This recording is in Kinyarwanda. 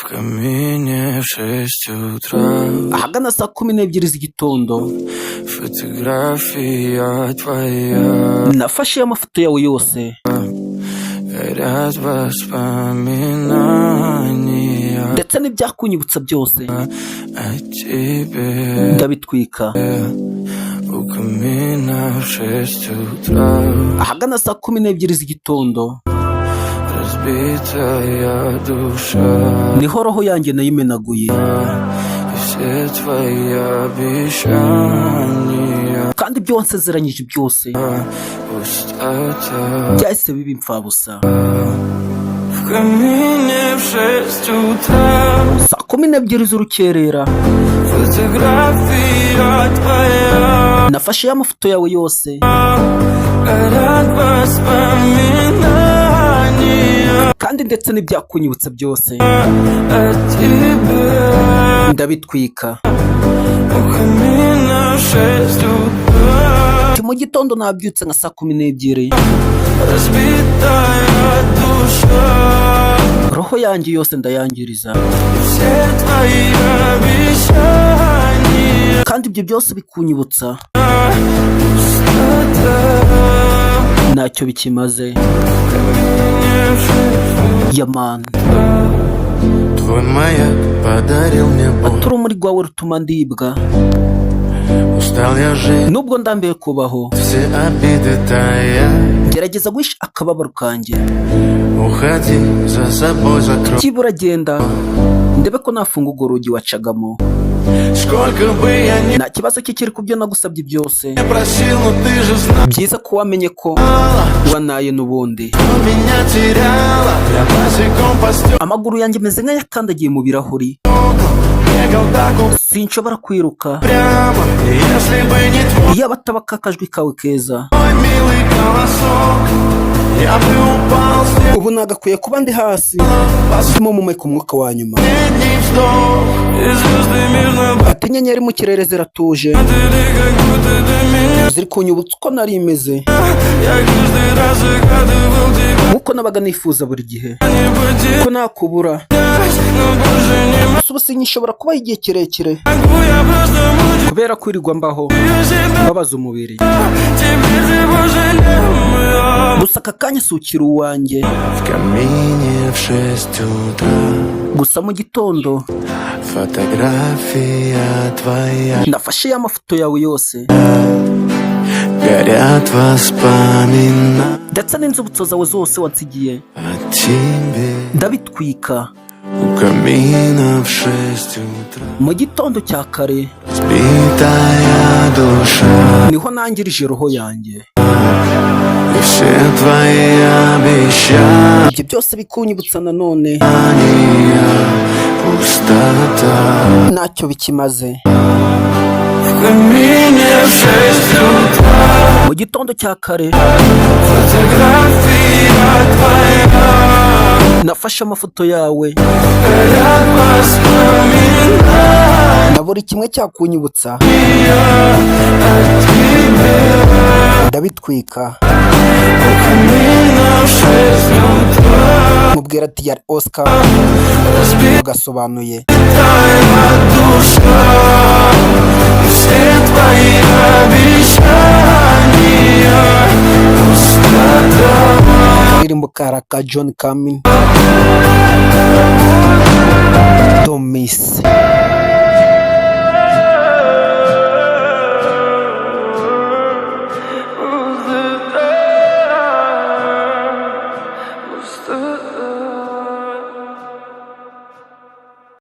В камине в 6 утра. Ahagana saa 12 z'igitondo Фотография твоя. nafashe amafoto yawe yose. Горят воспоминания. Ndetse n'ibyakunyibutsa byose О тебе. ndabitwika. У камина в 6 утра. Ahagana saa 12 z'igitondo Разбитая душа. niho roho yanjye nayimenaguye. И все твои обещания. Kandi ibyo wansezeranyije byose Пустота. byahise biba imfabusa. В камине в 6 утра. Saa 12 z'urukerera Фотография твоя. nafashe amafoto yawe yose. Горят воспоминания. Kandi ndetse n'ibyakunyibutsa byose О тебе. ndabitwika. У камина в 6 утра. Mu gitondo nabyutse nka saa 12. Разбитая душа. Roho yanjye yose ndayangiriza. Все твои обещания. Kandi ibyo byose bikunyibutsa Пустота. ntacyo bikimaze. Yaman, Твой маяк подарил мне боль. urumuri rwawe rutuma ndibwa. Устал я жить. Nubwo ndambiwe kubaho, Все обиды тая. gerageza guhisha akababaro kanjye. Уходи, за собой закрой. Byibura genda ndebe ko nafunga urwo rugi wacagamo. Сколько бы я ни Nta kibazo cye kiri ku byo nagusabye byose. просил, но ты же знала, Byiza ko wamenye ko wanaye n'ubundi. меня теряла. Я босиком по стеклам Amaguru yanjye meze nk'ayakandagiye mu birahuri. бегал так Sinshobora kwiruka прямо. Если бы не твой iyo bataba akajwi kawe keza. милый голосок, я бы упал с неба. Ubu nagakwiye kuba ndi hasi ndimo mumeka umwuka wa nyuma. Последний вздох. И звезды мирно Ati inyenyeri mu kirere ziratuje падали, как будто до меня. ziri kunyibutsa uko nari meze, Я каждый раз загадывал тебя. nk'uko nabaga nifuza buri gihe Не потерять, ko nakubura. но больше не Gusa ubu sinyishobora kubaho igihe kirekire могу. Я просто мучаюсь kubera kwirirwa mbaho себя. mbabaza umubiri. Теперь ты больше не моя. Gusa aka kanya si ukiri uwanjye. В камине в 6 утра. Gusa mu gitondo Фотография твоя. nafashe amafoto yawe yose Горят воспоминания ndetse n'inzibutso zawe zose wansigiye о тебе. ndabitwika. У камина в 6 утра. Mu gitondo cya kare Разбитая душа. niho nangirije roho yanjye. И все твои обещания. Ibyo byose bikunyibutsa nanone Пустота. ntacyo bikimaze. В камине в 6 утра. Mu gitondo cya kare Фотография твоя. nafashe amafoto yawe Горят воспоминания na buri kimwe cyakunyibutsa о тебе. ndabitwika. У камина в 6 утра. Mubwira ati yari Oscar ugasobanuye. Разбитая душа. И все твои обещания. Пустота. Ndirimbo kara ka John Kamin.